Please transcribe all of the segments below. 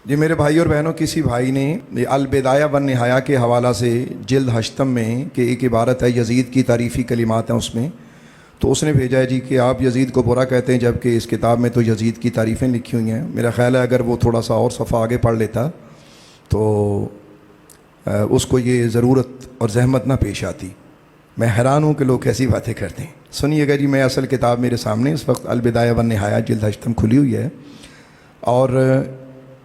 جی میرے بھائی اور بہنوں، کسی بھائی نے البدایہ والنہایہ کے حوالہ سے جلد ہشتم میں کہ ایک عبارت ہے یزید کی تعریفی کلمات ہیں اس میں، تو اس نے بھیجا ہے جی کہ آپ یزید کو برا کہتے ہیں جبکہ اس کتاب میں تو یزید کی تعریفیں لکھی ہوئی ہیں۔ میرا خیال ہے اگر وہ تھوڑا سا اور صفحہ آگے پڑھ لیتا تو اس کو یہ ضرورت اور زحمت نہ پیش آتی۔ میں حیران ہوں کہ لوگ کیسی باتیں کرتے ہیں۔ سنیے گا جی، میں اصل کتاب میرے سامنے اس وقت البدایہ والنہایہ جلد ہشتم کھلی ہوئی ہے، اور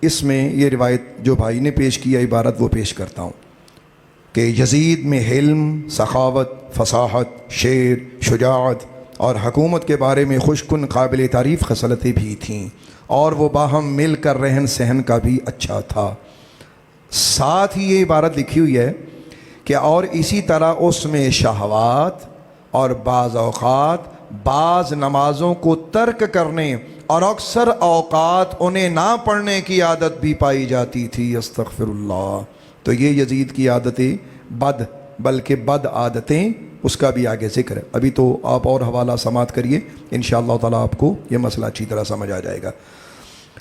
اس میں یہ روایت جو بھائی نے پیش کی ہے عبارت وہ پیش کرتا ہوں کہ یزید میں حلم، سخاوت، فصاحت، شعر، شجاعت اور حکومت کے بارے میں خوشکن قابل تعریف خصلتیں بھی تھیں، اور وہ باہم مل کر رہن سہن کا بھی اچھا تھا۔ ساتھ ہی یہ عبارت لکھی ہوئی ہے کہ اور اسی طرح اس میں شہوات اور بعض اوقات بعض نمازوں کو ترک کرنے اور اکثر اوقات انہیں نہ پڑھنے کی عادت بھی پائی جاتی تھی۔ استغفر اللہ۔ تو یہ یزید کی عادتیں بلکہ بد عادتیں، اس کا بھی آگے ذکر ہے۔ ابھی تو آپ اور حوالہ سماعت کریے، انشاءاللہ تعالیٰ آپ کو یہ مسئلہ اچھی طرح سمجھ آ جائے گا۔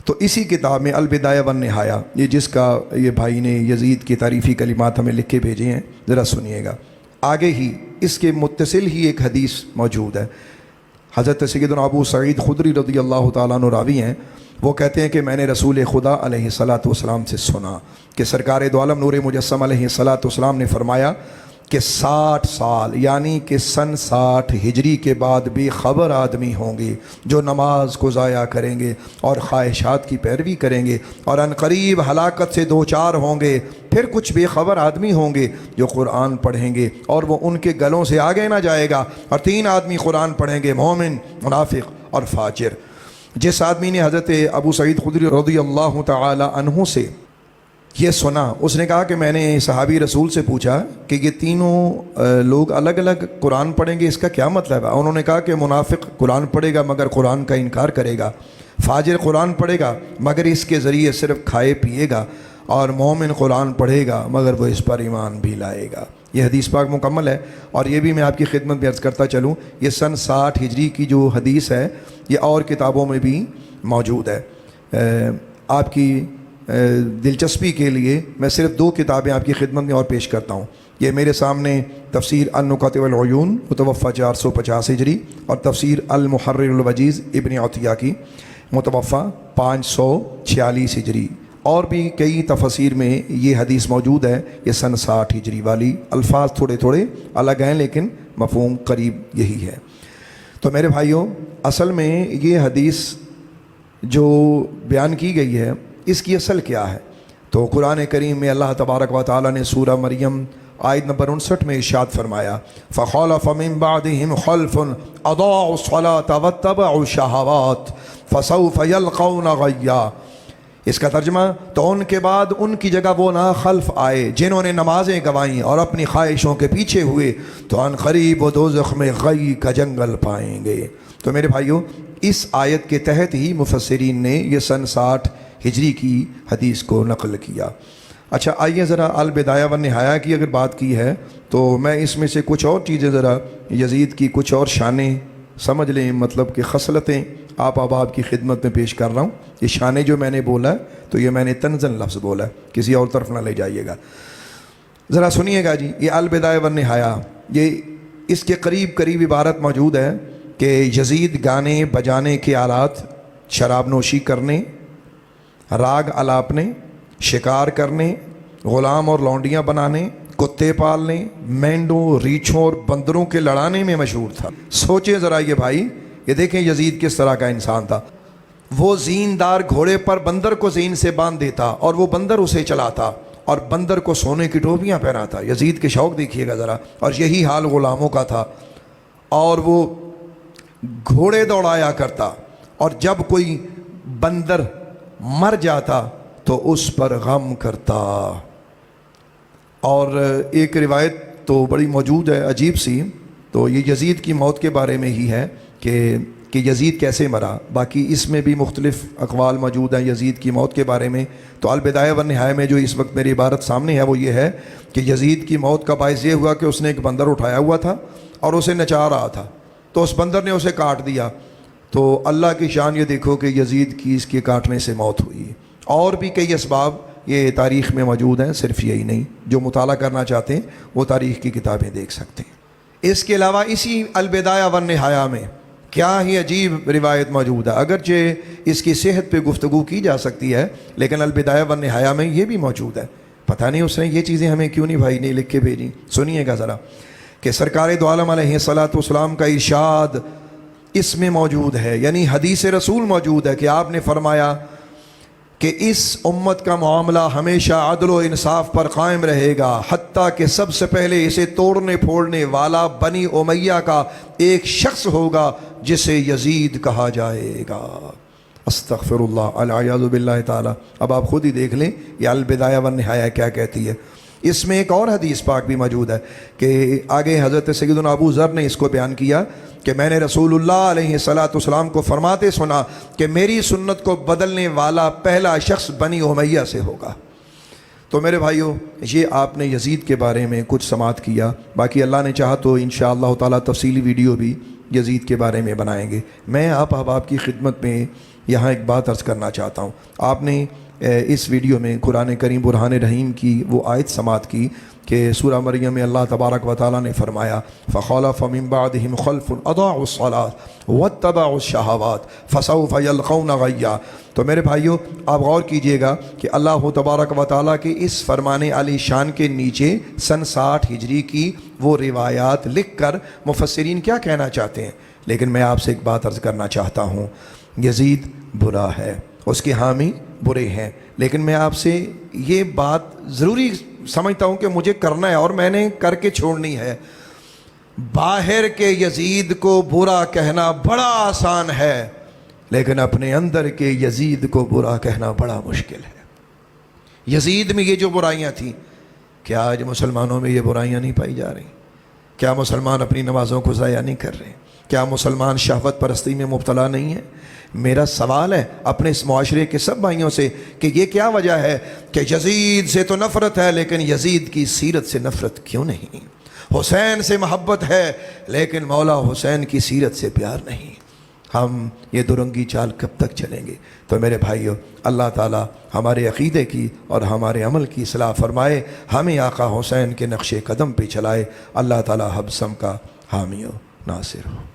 تو اسی کتاب میں البدایہ والنہایہ، یہ جس کا یہ بھائی نے یزید کی تعریفی کلمات ہمیں لکھ کے بھیجے ہیں، ذرا سنیے گا۔ آگے ہی اس کے متصل ہی ایک حدیث موجود ہے۔ حضرت سیدنا ابو سعید خدری رضی اللہ تعالیٰ عنہ راوی ہیں، وہ کہتے ہیں کہ میں نے رسول خدا علیہ الصلاۃ والسلام سے سنا کہ سرکار دو عالم نور مجسم علیہ الصلاۃ والسلام نے فرمایا کہ 60 سال یعنی کہ سن 60 ہجری کے بعد بے خبر آدمی ہوں گے جو نماز کو ضائع کریں گے اور خواہشات کی پیروی کریں گے، اور عنقریب ہلاکت سے دوچار ہوں گے۔ پھر کچھ بے خبر آدمی ہوں گے جو قرآن پڑھیں گے اور وہ ان کے گلوں سے آگے نہ جائے گا، اور 3 آدمی قرآن پڑھیں گے، مومن، منافق اور فاجر۔ جس آدمی نے حضرت ابو سعید خدری رضی اللہ تعالی عنہ سے یہ سنا، اس نے کہا کہ میں نے صحابی رسول سے پوچھا کہ یہ تینوں لوگ الگ الگ قرآن پڑھیں گے، اس کا کیا مطلب ہے؟ انہوں نے کہا کہ منافق قرآن پڑھے گا مگر قرآن کا انکار کرے گا، فاجر قرآن پڑھے گا مگر اس کے ذریعے صرف کھائے پیے گا، اور مومن قرآن پڑھے گا مگر وہ اس پر ایمان بھی لائے گا۔ یہ حدیث پاک مکمل ہے، اور یہ بھی میں آپ کی خدمت میں عرض کرتا چلوں، یہ سن 60 ہجری کی جو حدیث ہے یہ اور کتابوں میں بھی موجود ہے۔ آپ کی دلچسپی کے لیے میں صرف 2 کتابیں آپ کی خدمت میں اور پیش کرتا ہوں۔ یہ میرے سامنے تفسیر النکات والعیون متوفہ 450 ہجری، اور تفسیر المحرر الوجیز ابن عطیہ کی متوفہ 546 ہجری، اور بھی کئی تفاسیر میں یہ حدیث موجود ہے۔ یہ سن 60 ہجری والی، الفاظ تھوڑے تھوڑے الگ ہیں لیکن مفہوم قریب یہی ہے۔ تو میرے بھائیوں، اصل میں یہ حدیث جو بیان کی گئی ہے اس کی اصل کیا ہے؟ تو قرآن کریم میں اللہ تبارک و تعالیٰ نے سورہ مریم آیت نمبر 59 میں ارشاد فرمایا فَخَلَفَ مِن بَعْدِهِمْ خَلْفٌ أَضَاعُوا الصَّلَاةَ وَاتَّبَعُوا الشَّهَوَاتِ فَسَوْفَ يَلْقَوْنَ غَيًّا۔ اس کا ترجمہ، تو ان کے بعد ان کی جگہ وہ نا خلف آئے جنہوں نے نمازیں گوائیں اور اپنی خواہشوں کے پیچھے ہوئے، تو ان قریب وہ دوزخ میں غی کا جنگل پائیں گے۔ تو میرے بھائیوں، اس آیت کے تحت ہی مفسرین نے یہ سن 60 ہجری کی حدیث کو نقل کیا۔ اچھا، آئیے ذرا البدایہ والنہایہ کی اگر بات کی ہے تو میں اس میں سے کچھ اور چیزیں ذرا یزید کی کچھ اور شانیں سمجھ لیں، مطلب کہ خصلتیں آپ کی خدمت میں پیش کر رہا ہوں۔ یہ شانیں جو میں نے بولا ہے تو یہ میں نے تنزن لفظ بولا ہے، کسی اور طرف نہ لے جائیے گا۔ ذرا سنیے گا جی، یہ البدایہ والنہایہ، یہ اس کے قریب عبارت موجود ہے کہ یزید گانے بجانے کے آلات، شراب نوشی کرنے، راگ الاپنے، شکار کرنے، غلام اور لونڈیاں بنانے، کتے پالنے، مینڈوں، ریچھوں اور بندروں کے لڑانے میں مشہور تھا۔ سوچیں ذرا یہ بھائی، یہ دیکھیں یزید کس طرح کا انسان تھا۔ وہ زیندار گھوڑے پر بندر کو زین سے باندھ دیتا اور وہ بندر اسے چلاتا، اور بندر کو سونے کی ٹوپیاں پہناتا۔ یزید کے شوق دیکھیے گا ذرا، اور یہی حال غلاموں کا تھا۔ اور وہ گھوڑے دوڑایا کرتا، اور جب کوئی بندر مر جاتا تو اس پر غم کرتا۔ اور ایک روایت تو بڑی موجود ہے عجیب سی، تو یہ یزید کی موت کے بارے میں ہی ہے کہ یزید کیسے مرا۔ باقی اس میں بھی مختلف اقوال موجود ہیں یزید کی موت کے بارے میں۔ تو البدایہ والنہایہ میں جو اس وقت میری عبارت سامنے ہے وہ یہ ہے کہ یزید کی موت کا باعث یہ ہوا کہ اس نے ایک بندر اٹھایا ہوا تھا اور اسے نچا رہا تھا، تو اس بندر نے اسے کاٹ دیا۔ تو اللہ کی شان یہ دیکھو کہ یزید کی اس کے کاٹنے سے موت ہوئی، اور بھی کئی اسباب یہ تاریخ میں موجود ہیں، صرف یہی نہیں، جو مطالعہ کرنا چاہتے ہیں وہ تاریخ کی کتابیں دیکھ سکتے ہیں۔ اس کے علاوہ اسی البدایہ والنہایہ میں کیا ہی عجیب روایت موجود ہے، اگرچہ اس کی صحت پہ گفتگو کی جا سکتی ہے، لیکن البدایہ والنہایہ میں یہ بھی موجود ہے۔ پتہ نہیں اس نے یہ چیزیں ہمیں کیوں نہیں بھائی نہیں لکھ کے بھیجی۔ سنیے گا ذرا کہ سرکار دو عالم علیہ الصلوۃ والسلام کا ارشاد اس میں موجود ہے، یعنی حدیث رسول موجود ہے کہ آپ نے فرمایا کہ اس امت کا معاملہ ہمیشہ عدل و انصاف پر قائم رہے گا، حتیٰ کہ سب سے پہلے اسے توڑنے پھوڑنے والا بنی امیہ کا ایک شخص ہوگا جسے یزید کہا جائے گا۔ استغفر اللہ، العیاذ باللہ تعالی۔ اب آپ خود ہی دیکھ لیں یہ البدایہ والنہایہ کیا کہتی ہے۔ اس میں ایک اور حدیث پاک بھی موجود ہے کہ آگے حضرت سیدنا ابو ذر نے اس کو بیان کیا کہ میں نے رسول اللہ علیہ الصلوۃ والسلام کو فرماتے سنا کہ میری سنت کو بدلنے والا پہلا شخص بنی امیہ سے ہوگا۔ تو میرے بھائیوں، یہ آپ نے یزید کے بارے میں کچھ سماعت کیا، باقی اللہ نے چاہا تو انشاءاللہ تعالی تفصیلی ویڈیو بھی یزید کے بارے میں بنائیں گے۔ میں آپ کی خدمت میں یہاں ایک بات عرض کرنا چاہتا ہوں۔ آپ نے اس ویڈیو میں قرآن کریم برہان رحیم کی وہ آیت سماعت کی کہ سورہ مریم میں اللہ تبارک و تعالیٰ نے فرمایا فَخَلَفَ مِن بَعْدِهِمْ خَلْفٌ أَضَاعُوا الصَّلَاةَ وَاتَّبَعُوا الشَّهَوَاتِ فَسَوْفَ يَلْقَوْنَ غَيًّا۔ تو میرے بھائیوں، آپ غور کیجئے گا کہ اللہ تبارک و تعالیٰ کے اس فرمان علی شان کے نیچے سن 60 ہجری کی وہ روایات لکھ کر مفسرین کیا کہنا چاہتے ہیں۔ لیکن میں آپ سے ایک بات عرض کرنا چاہتا ہوں، یزید برا ہے، اس کے حامی برے ہیں، لیکن میں آپ سے یہ بات ضروری سمجھتا ہوں کہ مجھے کرنا ہے اور میں نے کر کے چھوڑنی ہے۔ باہر کے یزید کو برا کہنا بڑا آسان ہے، لیکن اپنے اندر کے یزید کو برا کہنا بڑا مشکل ہے۔ یزید میں یہ جو برائیاں تھیں، کیا آج مسلمانوں میں یہ برائیاں نہیں پائی جا رہی؟ کیا مسلمان اپنی نمازوں کو ضائع نہیں کر رہے؟ کیا مسلمان شہوت پرستی میں مبتلا نہیں ہے؟ میرا سوال ہے اپنے اس معاشرے کے سب بھائیوں سے کہ یہ کیا وجہ ہے کہ یزید سے تو نفرت ہے لیکن یزید کی سیرت سے نفرت کیوں نہیں؟ حسین سے محبت ہے لیکن مولا حسین کی سیرت سے پیار نہیں۔ ہم یہ درنگی چال کب تک چلیں گے؟ تو میرے بھائیوں، اللہ تعالیٰ ہمارے عقیدے کی اور ہمارے عمل کی اصلاح فرمائے، ہمیں آقا حسین کے نقش قدم پہ چلائے۔ اللہ تعالیٰ ہم سب کا حامی و ناصر ہو۔